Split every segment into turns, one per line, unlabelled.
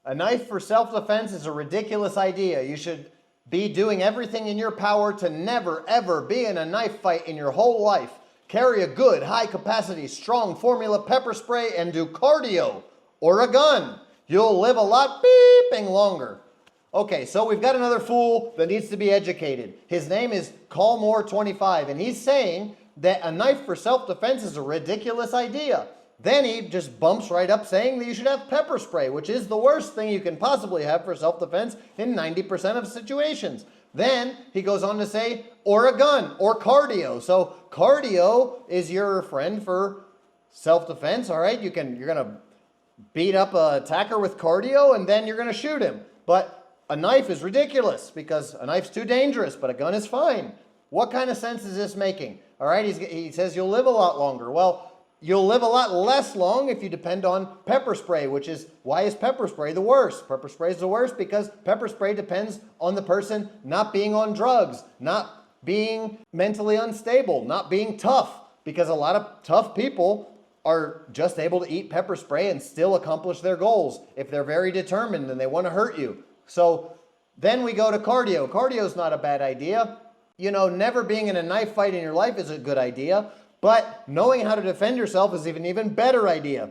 A knife for self-defense is a ridiculous idea. You should be doing everything in your power to never, ever be in a knife fight in your whole life. Carry a good, high-capacity, strong formula pepper spray and do cardio or a gun. You'll live a lot beeping longer. Okay, so we've got another fool that needs to be educated. His name is Callmore25, and he's saying that a knife for self-defense is a ridiculous idea. Then he just bumps right up saying that you should have pepper spray, which is the worst thing you can possibly have for self-defense in 90% of situations. Then he goes on to say, or a gun, or cardio. So cardio is your friend for self-defense, all right? You're going to beat up an attacker with cardio, and then you're going to shoot him. But a knife is ridiculous because a knife's too dangerous, but a gun is fine. What kind of sense is this making? All right, he says you'll live a lot longer. Well, you'll live a lot less long if you depend on pepper spray, which is, why is pepper spray the worst? Pepper spray is the worst because pepper spray depends on the person not being on drugs, not being mentally unstable, not being tough, because a lot of tough people are just able to eat pepper spray and still accomplish their goals if they're very determined and they want to hurt you. So then we go to cardio. Cardio is not a bad idea. You know, never being in a knife fight in your life is a good idea, but knowing how to defend yourself is an even better idea.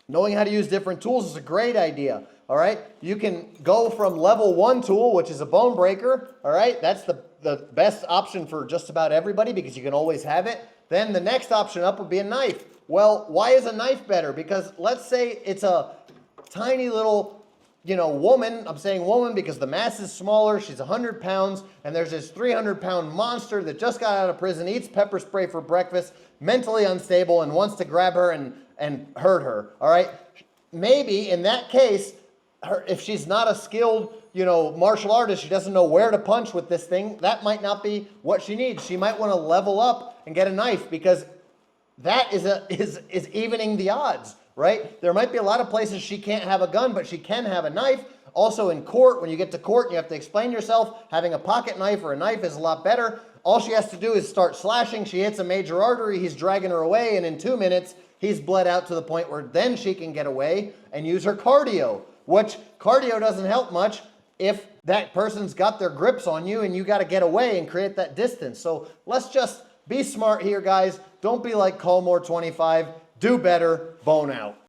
Knowing how to use different tools is a great idea, all right? You can go from level 1 tool, which is a bone breaker, all right? That's the best option for just about everybody because you can always have it. Then the next option up would be a knife. Well, why is a knife better? Because let's say it's a tiny little, woman. I'm saying woman because the mass is smaller. She's 100 pounds, and there's this 300-pound monster that just got out of prison, eats pepper spray for breakfast, mentally unstable, and wants to grab her and hurt her, all right? Maybe in that case, if she's not a skilled, martial artist, she doesn't know where to punch with this thing, that might not be what she needs. She might want to level up and get a knife because that is evening the odds, right? There might be a lot of places she can't have a gun, but she can have a knife. Also in court, when you get to court and you have to explain yourself, having a pocket knife or a knife is a lot better. All she has to do is start slashing. She hits a major artery, he's dragging her away, and in 2 minutes, he's bled out to the point where then she can get away and use her cardio, which cardio doesn't help much if that person's got their grips on you and you got to get away and create that distance. So let's just be smart here, guys. Don't be like Callmore25. Do better. Bone out.